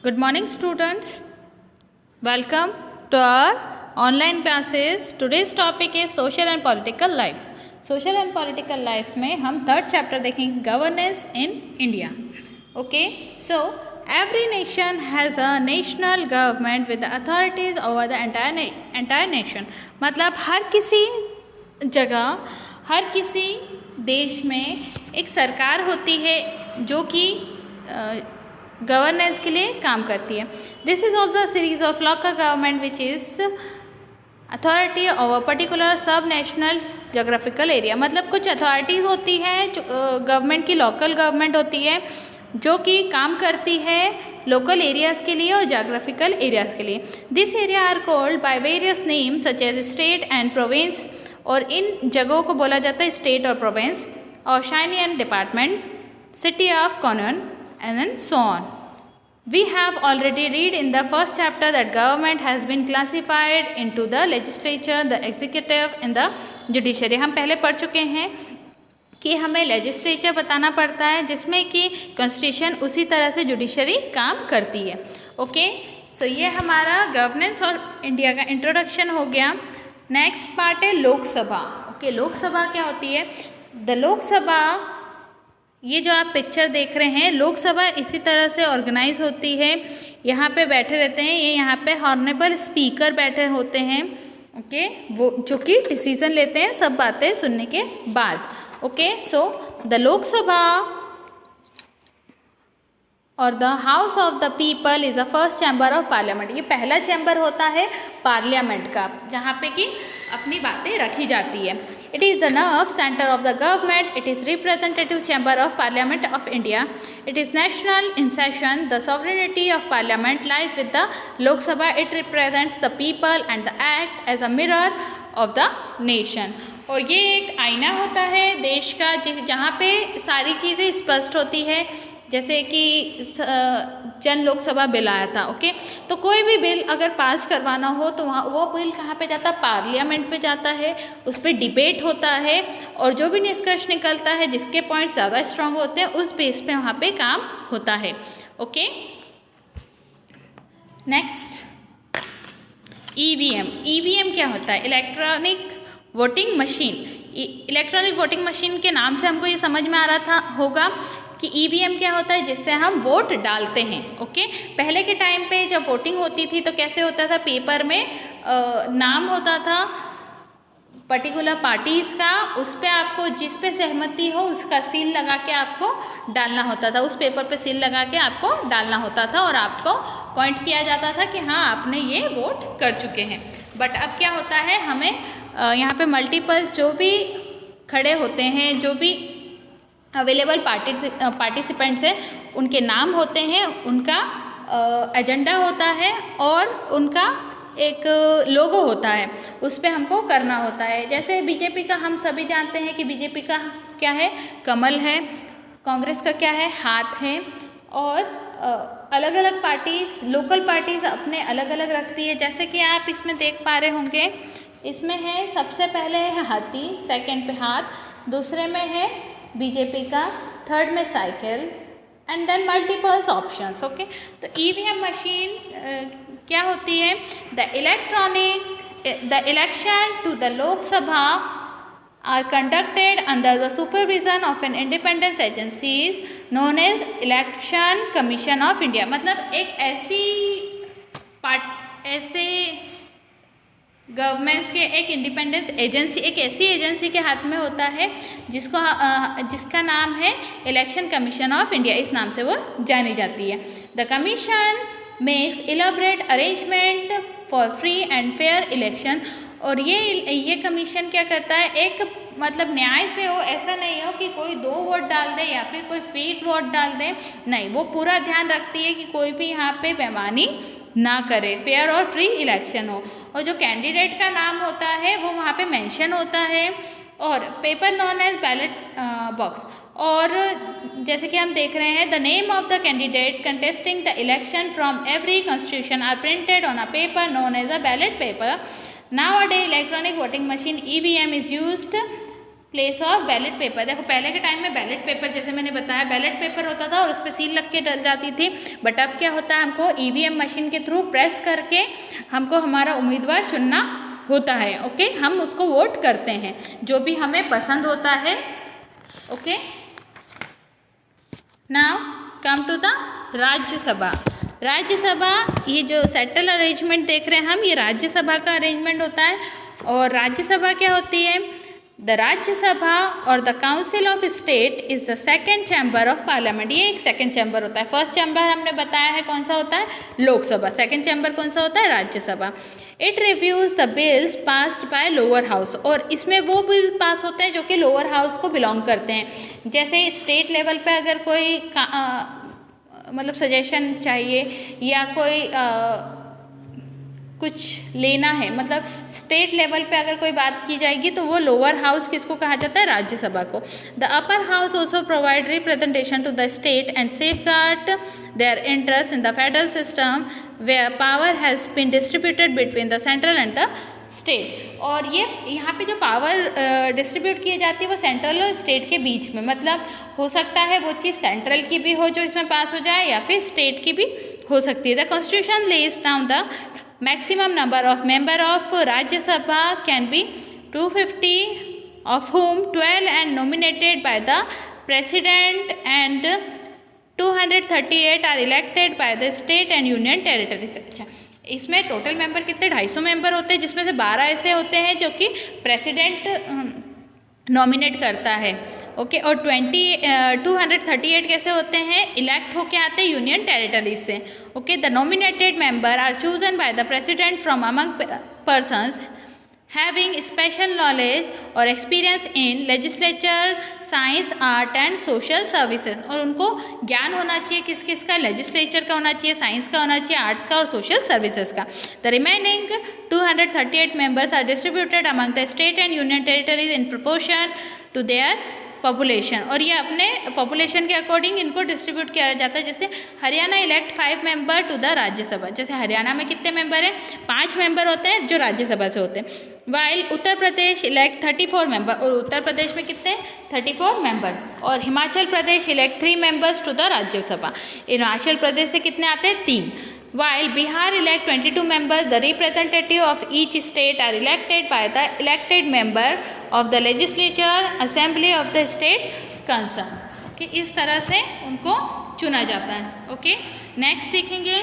Good morning, students. Welcome to our online classes. Today's topic is social and political life. Social and political life में हम third chapter देखेंगे governance in India. Okay, so every nation has a national government with the authorities over the entire nation. मतलब हर किसी जगह, हर किसी देश में एक सरकार होती है जो कि गवर्नेंस के लिए काम करती है. This is also series of local government which is authority over particular सब नेशनल जोग्राफिकल एरिया. मतलब कुछ अथॉरिटीज़ होती हैं जो गवर्नमेंट की लोकल गवर्नमेंट होती है जो कि काम करती है लोकल एरियाज़ के लिए और जोग्राफिकल एरियाज़ के लिए. This area are called by various name such as state and province. और इन जगहों को बोला जाता है स्टेट और प्रोविंस और shiny and department, city of corner and then so on. We have already read in the first chapter that government has been classified into the legislature, the executive and the judiciary. हम पहले पढ़ चुके हैं कि हमें legislature बताना पड़ता है जिसमें कि कॉन्स्टिट्यूशन उसी तरह से जुडिशरी काम करती है. ओके, सो ये हमारा गवर्नेंस और इंडिया का इंट्रोडक्शन हो गया. नेक्स्ट पार्ट है लोकसभा. ओके, लोकसभा क्या होती है? द लोकसभा, ये जो आप पिक्चर देख रहे हैं, लोकसभा इसी तरह से ऑर्गेनाइज होती है. यहाँ पे बैठे रहते हैं, ये यहाँ पे हॉनरेबल स्पीकर बैठे होते हैं. ओके, वो जो कि डिसीजन लेते हैं सब बातें सुनने के बाद. ओके, सो द लोकसभा और the house of the people is the first chamber of parliament. ये पहला चैम्बर होता है पार्लियामेंट का जहाँ पे कि अपनी बातें रखी जाती है. It is the nerve centre of the government. It is representative chamber of parliament of India. It is national in session. The sovereignty of parliament lies with the Lok Sabha. It represents the people and the act as a mirror of the nation. और ये एक आईना होता है देश का जहाँ पे सारी चीज़ें स्पष्ट होती है. जैसे कि जन लोकसभा बिल आया था. ओके, तो कोई भी बिल अगर पास करवाना हो तो वहाँ वो बिल कहाँ पे जाता है? पार्लियामेंट पे जाता है. उस पर डिबेट होता है और जो भी निष्कर्ष निकलता है, जिसके पॉइंट्स ज़्यादा स्ट्रांग होते हैं, उस बेस पे वहाँ पे काम होता है. Okay, next EVM. ईवीएम क्या होता है? Electronic voting machine. Electronic voting machine के नाम से हमको ये समझ में आ रहा था होगा कि ईवीएम क्या होता है, जिससे हम वोट डालते हैं. ओके, पहले के टाइम पे जब वोटिंग होती थी तो कैसे होता था? पेपर में नाम होता था पर्टिकुलर पार्टीज़ का. उस पर आपको जिस पे सहमति हो उसका सील लगा के आपको डालना होता था. उस पेपर पे सील लगा के आपको डालना होता था और आपको पॉइंट किया जाता था कि हाँ आपने ये वोट कर चुके हैं. बट अब क्या होता है, हमें यहाँ पे मल्टीपल जो भी खड़े होते हैं, जो भी अवेलेबल पार्टिसिपेंट्स हैं, उनके नाम होते हैं, उनका एजेंडा होता है और उनका एक लोगो होता है. उस पर हमको करना होता है. जैसे बीजेपी का हम सभी जानते हैं कि बीजेपी का क्या है? कमल है. कांग्रेस का क्या है? हाथ है. और अलग अलग पार्टीज़, लोकल पार्टीज़ अपने अलग अलग रखती है. जैसे कि आप इसमें देख पा रहे होंगे, इसमें है सबसे पहले है हाथी, सेकंड पे हाथ, दूसरे में है बीजेपी का, थर्ड में cycle and then multiples options. Okay, तो ईवीएम मशीन क्या होती है? The election to the Lok Sabha are conducted under the supervision of an independent agencies known as election commission of India. मतलब एक ऐसे गवर्नमेंट्स के एक इंडिपेंडेंस एजेंसी, एक ऐसी एजेंसी के हाथ में होता है जिसका नाम है इलेक्शन कमीशन ऑफ इंडिया. इस नाम से वो जानी जाती है. The commission makes elaborate arrangement for free and fair election. और ये कमीशन क्या करता है? एक मतलब न्याय से हो, ऐसा नहीं हो कि कोई 2 वोट डाल दे या फिर कोई फेक वोट डाल दे. नहीं, वो पूरा ध्यान रखती है कि कोई भी यहाँ पे बेईमानी ना करे, फेयर और फ्री इलेक्शन हो. और जो कैंडिडेट का नाम होता है वो वहाँ पे मेंशन होता है. और paper known as ballot box. और जैसे कि हम देख रहे हैं, the name of the candidate contesting the election from every constitution are printed on a paper known as a ballot paper. Now a day electronic voting machine EVM is used place of ballot paper. देखो पहले के time में ballot paper, जैसे मैंने बताया, ballot paper होता था और उस पर सील लग के डल जाती थी। बट अब क्या होता है, हमको ईवीएम मशीन के थ्रू प्रेस करके हमको हमारा उम्मीदवार चुनना होता है। ओके, हम उसको वोट करते हैं जो भी हमें पसंद होता है। Okay, now come to the Rajya Sabha. Rajya Sabha, ये जो सेटल अरेंजमेंट देख रहे हैं हम, ये राज्यसभा का अरेंजमेंट होता है। और राज्यसभा क्या होती है? द राज्यसभा और the council of state is the second chamber of parliament. ये एक सेकेंड चैम्बर होता है। फर्स्ट चैम्बर हमने बताया है कौन सा होता है, लोकसभा। सेकेंड चैम्बर कौन सा होता है, Rajya Sabha. It reviews the bills passed by lower house, और इसमें वो बिल पास होते हैं जो कि लोअर हाउस को बिलोंग करते हैं। जैसे स्टेट लेवल पे अगर कोई मतलब सजेशन चाहिए या कोई कुछ लेना है, मतलब स्टेट लेवल पे अगर कोई बात की जाएगी तो वो लोअर हाउस किसको कहा जाता है, राज्यसभा को। The upper house also provide representation to the state and safeguard their interest in the federal system where power has been distributed between the central and the state. और ये यहाँ पे जो पावर डिस्ट्रीब्यूट की जाती है वो सेंट्रल और स्टेट के बीच में, मतलब हो सकता है वो चीज़ सेंट्रल की भी हो जो इसमें पास हो जाए, या फिर स्टेट की भी हो सकती है। The constitution lays down the maximum number of member of Rajya Sabha can be 250, of whom 12 are nominated by the President and 238 are elected by the state and union territories। अच्छा, इसमें total member कितने, 250 member होते हैं, जिसमें से 12 ऐसे होते हैं जो कि प्रेसिडेंट नॉमिनेट करता है। ओके, और 238 कैसे होते हैं, इलेक्ट होके आते हैं यूनियन टेरिटरीज से। Okay, the nominated member are chosen by the president from among persons having special knowledge और experience in legislature, science, art and social services. और उनको ज्ञान होना चाहिए किस किस का, लेजिस्लेचर का होना चाहिए, साइंस का होना चाहिए, आर्ट्स का और सोशल सर्विसेज का। The remaining 238 members are distributed among the state and union territories in proportion to their population, और ये अपने पॉपुलेशन के अकॉर्डिंग इनको डिस्ट्रीब्यूट किया जाता है। जैसे Haryana elect 5 member to the Rajya Sabha, जैसे हरियाणा में कितने मेंबर हैं, 5 मेंबर होते हैं जो राज्यसभा से होते हैं। While Uttar Pradesh elect 34 member, और उत्तर प्रदेश में कितने, 34 मेंबर्स। और Himachal Pradesh elect 3 members to the Rajya Sabha. Himachal Pradesh से कितने आते हैं, 3। While Bihar elect 22 members, the representative of each state are elected by the elected member of the legislature assembly of the state concerned। Okay, इस तरह से उनको चुना जाता है। ओके, नेक्स्ट देखेंगे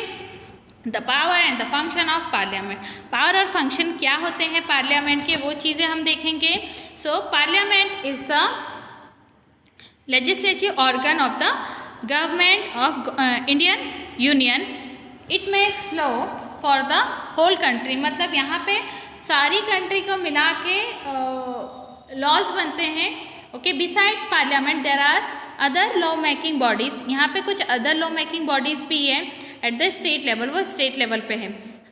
the power and the function of parliament. Power और function क्या होते हैं पार्लियामेंट के, वो चीज़ें हम देखेंगे। So parliament is the legislative organ of the government of Indian union. It makes law for the whole country, मतलब यहाँ पे सारी कंट्री को मिला के लॉज बनते हैं। Okay, besides parliament there are other law making bodies. यहाँ पे कुछ अदर लॉ मेकिंग बॉडीज़ भी है एट द स्टेट लेवल, वो स्टेट लेवल पे है।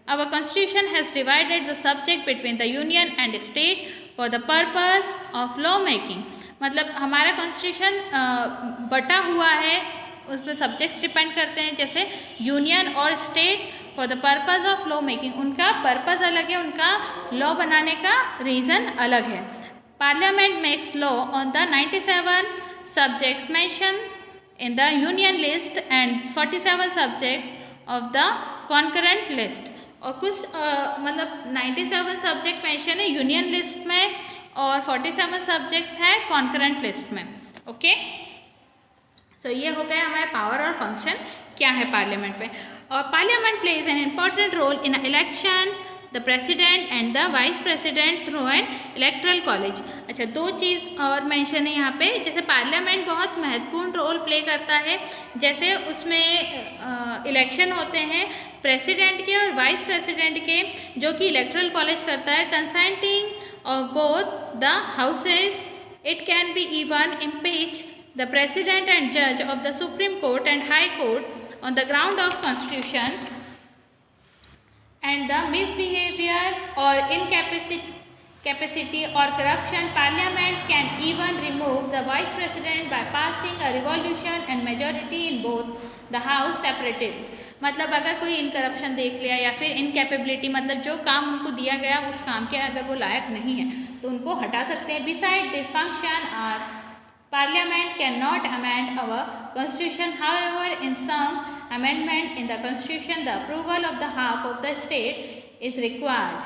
Our constitution has divided the subject between the union and state for the purpose of law making. मतलब हमारा कॉन्स्टिट्यूशन बटा हुआ है, उस पर सब्जेक्ट्स डिपेंड करते हैं, जैसे यूनियन और state for the purpose of law making. उनका पर्पज़ अलग है, उनका लॉ बनाने का रीज़न अलग है। Parliament makes law on the 97 subjects mention in the union list and 47 subjects of the concurrent list. और कुछ मतलब 97 सब्जेक्ट मेंशन है यूनियन लिस्ट में और 47 सब्जेक्ट्स हैं कॉन्करेंट लिस्ट में। ओके, तो ये हो गया हमारे पावर और फंक्शन क्या है पार्लियामेंट में। और parliament plays an important role in election the president and the vice president through an electoral college. अच्छा, दो चीज़ और मेंशन है यहाँ पे, जैसे पार्लियामेंट बहुत महत्वपूर्ण रोल प्ले करता है, जैसे उसमें इलेक्शन होते हैं प्रेसिडेंट के और वाइस प्रेसिडेंट के, जो कि इलेक्ट्रल कॉलेज करता है, consulting of both the houses. It can be even impeach the president and judge of the Supreme Court and High Court on the ground of Constitution and the misbehavior or incapacity or corruption. Parliament can even remove the vice president by passing a resolution and majority in both the house separated। मतलब अगर कोई encryption देख लिया या फिर incapability, मतलब जो काम उनको दिया गया उस काम के अगर वो लायक नहीं है तो उनको हटा सकते हैं। Beside this function are Parliament cannot amend our constitution. However, in some amendment in the constitution, the approval of the half of the state is required.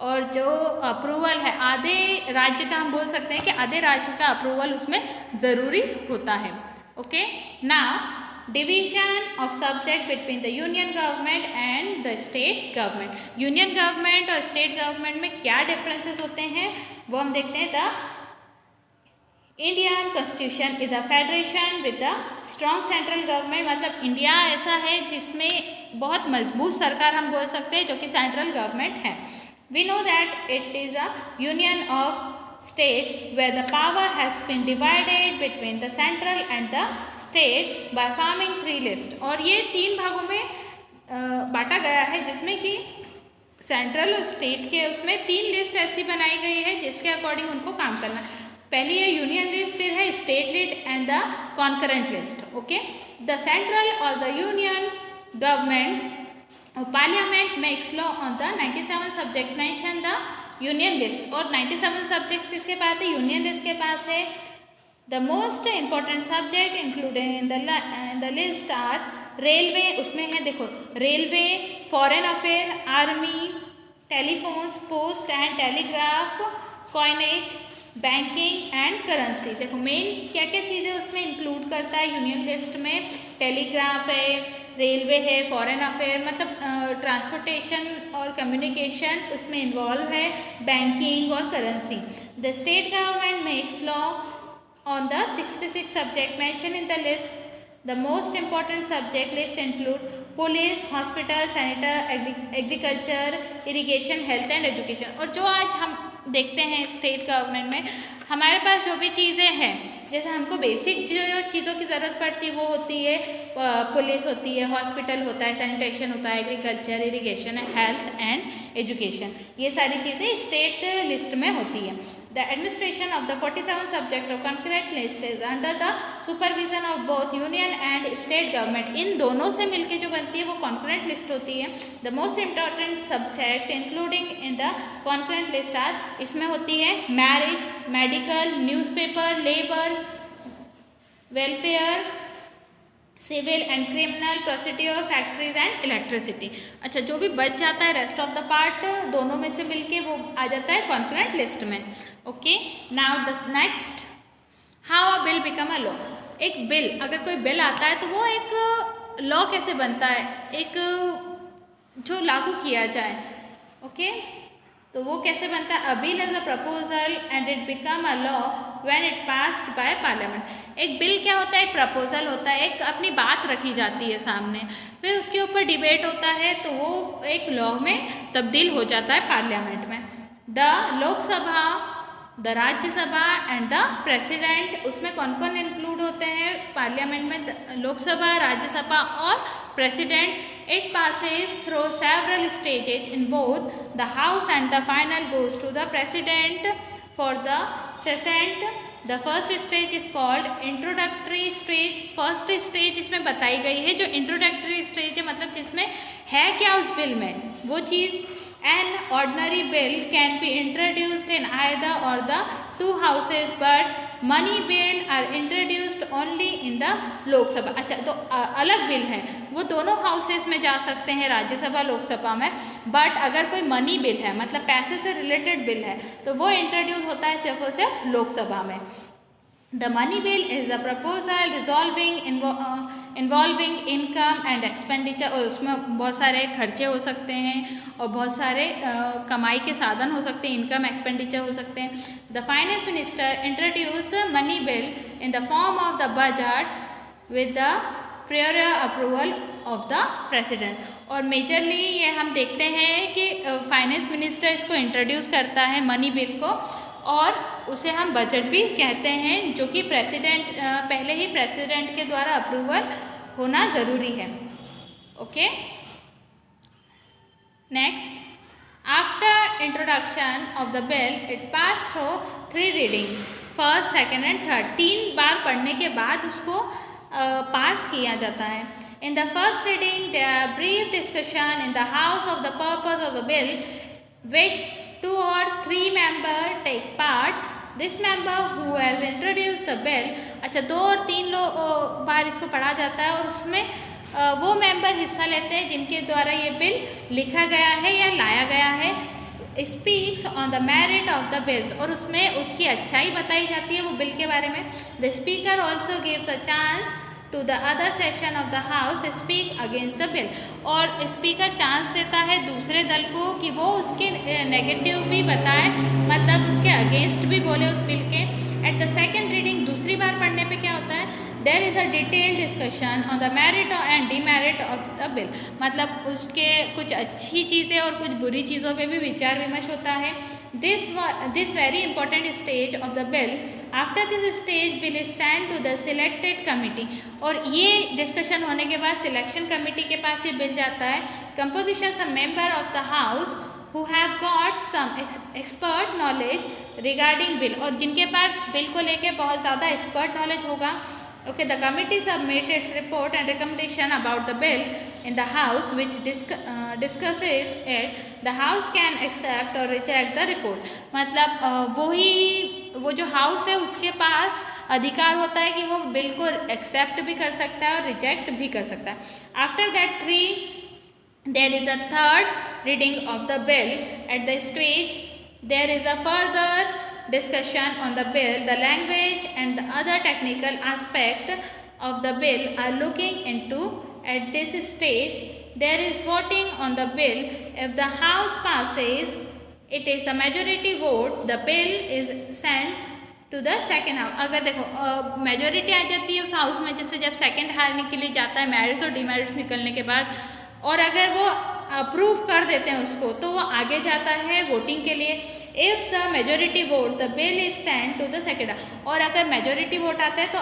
और जो अप्रूवल है आधे राज्य का, हम बोल सकते हैं कि आधे राज्य का अप्रूवल उसमें ज़रूरी होता है। Okay, now division of subject between the union government and the state government. Union government और स्टेट गवर्नमेंट में क्या डिफरेंसेस होते हैं वो हम देखते हैं। The Indian constitution is a federation with the strong central government, मतलब इंडिया ऐसा है जिसमें बहुत मजबूत सरकार हम बोल सकते हैं जो कि सेंट्रल गवर्नमेंट है। We know that it is a union of state where the power has been divided between the central and the state by forming 3 list. और ये 3 भागों में बांटा गया है जिसमें कि सेंट्रल और स्टेट के उसमें 3 लिस्ट ऐसी बनाई गई है जिसके अकॉर्डिंग उनको काम करना है। पहली है यूनियन लिस्ट, फिर है state list and the concurrent list. Okay, the central और द यूनियन गवर्नमेंट और parliament makes law on the 97 subject mention the union list. और 97 सब्जेक्ट्स किसके पास है? यूनियन लिस्ट के पास है। The most important subject included in the list are railway, उसमें है देखो railway, foreign affair, army, telephones, post and telegraph, coinage, banking and currency. देखो main क्या क्या चीज़ें उसमें इंक्लूड करता है यूनियन लिस्ट में, टेलीग्राफ है, रेलवे है, फॉरेन अफेयर मतलब ट्रांसपोर्टेशन और कम्युनिकेशन उसमें इन्वॉल्व है, बैंकिंग और currency. The state government makes law on the 66 subject mention in the list. The most important subject list include police, hospital, senator, agriculture, irrigation, health and education. और जो आज हम देखते हैं स्टेट गवर्नमेंट में हमारे पास जो भी चीज़ें हैं, जैसे हमको बेसिक जो चीज़ों की ज़रूरत पड़ती है वो होती है, पुलिस होती है, हॉस्पिटल होता है, सैनिटेशन होता है, agriculture, irrigation, health and education, ये सारी चीज़ें स्टेट लिस्ट में होती है। The administration of the 47 subject of concurrent list is under the supervision of both union and state government. इन दोनों से मिलकर जो बनती है वो कॉन्करेंट लिस्ट होती है। The most important subject including in the concurrent list are, इसमें होती है marriage, medical, newspaper, labour, welfare, civil and criminal procedure, factories and electricity. अच्छा, जो भी बच जाता है रेस्ट ऑफ द पार्ट दोनों में से मिलके वो आ जाता है कॉन्करेंट लिस्ट में। Okay, now the next, how a bill become a law. एक बिल, अगर कोई बिल आता है तो वो एक लॉ कैसे बनता है, एक जो लागू किया जाए। ओके, तो वो कैसे बनता है? अ bill is a proposal and it become a law when it passed by parliament. एक बिल क्या होता है? एक प्रपोजल होता है, एक अपनी बात रखी जाती है सामने, फिर उसके ऊपर डिबेट होता है तो वो एक लॉ में तब्दील हो जाता है पार्लियामेंट में। The Lok Sabha, the Rajya Sabha and the president, उसमें कौन कौन इंक्लूड होते हैं पार्लियामेंट में? लोकसभा, राज्यसभा और president. It passes through several stages in both the house and the final goes to the president for the assent. The first stage is called introductory stage. First stage इसमें बताई गई है, जो introductory stage है मतलब जिसमें है क्या उस बिल में वो चीज़। An ordinary bill can be introduced in either or the 2 houses, but money bill are introduced only in the लोक सभा। अच्छा, तो अलग बिल है वो दोनों हाउसेस में जा सकते हैं, राज्यसभा, लोकसभा में, बट अगर कोई मनी बिल है मतलब पैसे से रिलेटेड बिल है तो वो इंट्रोड्यूस होता है सिर्फ और सिर्फ लोकसभा में। The money bill is a proposal resolving involving income and expenditure, और उसमें बहुत सारे खर्चे हो सकते हैं और बहुत सारे कमाई के साधन हो सकते हैं, इनकम एक्सपेंडिचर हो सकते हैं। The finance minister introduce money bill in the form of the budget with the prior approval of the president. और मेजरली ये हम देखते हैं कि फाइनेंस मिनिस्टर इसको इंट्रोड्यूस करता है मनी बिल को, और उसे हम बजट भी कहते हैं, जो कि प्रेसिडेंट पहले ही प्रेसिडेंट के द्वारा अप्रूवल होना ज़रूरी है। Okay, next, after introduction of the bill it pass through 3 reading, first, second and third. 3 बार पढ़ने के बाद उसको पास किया जाता है। In the first reading there are brief discussion in the house of the purpose of the bill, which 2 or 3 member take part. This member who has introduced the bill. अच्छा 2 और 3 बार इसको पढ़ा जाता है और उसमें वो मेंबर हिस्सा लेते हैं जिनके द्वारा ये बिल लिखा गया है या लाया गया है. Speaks on the merit of the bills, और उसमें उसकी अच्छाई बताई जाती है वो बिल के बारे में. The speaker also gives a chance to the other session of the house speak against the bill, और स्पीकर चांस देता है दूसरे दल को कि वो उसके नेगेटिव भी बताए, मतलब उसके अगेंस्ट भी बोले उस बिल के. एट द सेकेंड रीडिंग, दूसरी बार पढ़ने पे क्या होता है, there is a detailed discussion on the merit and demerit of the bill, मतलब उसके कुछ अच्छी चीज़ें और कुछ बुरी चीज़ों पे भी विचार विमर्श होता है. This very important stage of the bill. After this stage bill is send to the selected committee, और ये डिस्कशन होने के बाद सिलेक्शन कमिटी के पास ये बिल जाता है. Composition some member of the house who have got some expert knowledge regarding bill, और जिनके पास बिल को लेके बहुत ज़्यादा एक्सपर्ट नॉलेज होगा. Okay, the committee submit its report and recommendation about the bill in the house which discusses it. The house can accept or reject the report. मतलब वो जो हाउस है उसके पास अधिकार होता है कि वो बिल को एक्सेप्ट भी कर सकता है और रिजेक्ट भी कर सकता है. After that 3 there is a third reading of the bill. At the stage there is a further discussion on the bill. The language and the other technical aspect of the bill are looking into. At this stage there is voting on the bill. If the house passes, it is a majority vote, the bill is sent to the second house. अगर देखो majority आ जाती है उस house में, जैसे जब second हारने के लिए जाता है मेरिट्स और डीमेरिट्स निकलने के बाद, और अगर वो अप्रूव कर देते हैं उसको तो वो आगे जाता है वोटिंग के लिए. If the majority vote the bill is send to the second, और अगर मेजोरिटी वोट आता है तो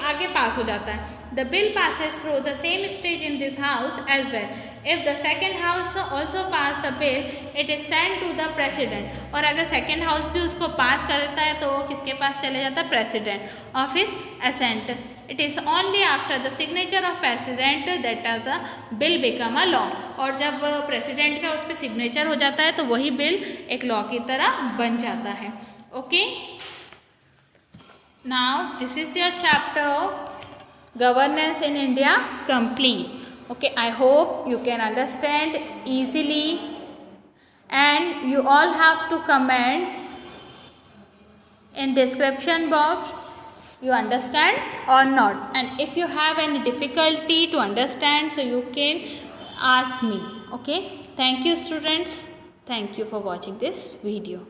आगे पास हो जाता है. The bill passes through the same stage in this house as well. If the second house also pass the bill it is send to the president, और अगर सेकेंड हाउस भी उसको पास कर देता है तो वो किसके पास चले जाता है, president of his assent. It is only after the signature of president that does a bill become a law. और जब प्रेसिडेंट का उस पर सिग्नेचर हो जाता है तो वही बिल एक लॉ की तरह बन जाता है. Okay, now this is your chapter governance in India complete. Okay, I hope you can understand easily and you all have to comment in description box you understand or not, and if you have any difficulty to understand so you can ask me. Okay, thank you students, thank you for watching this video.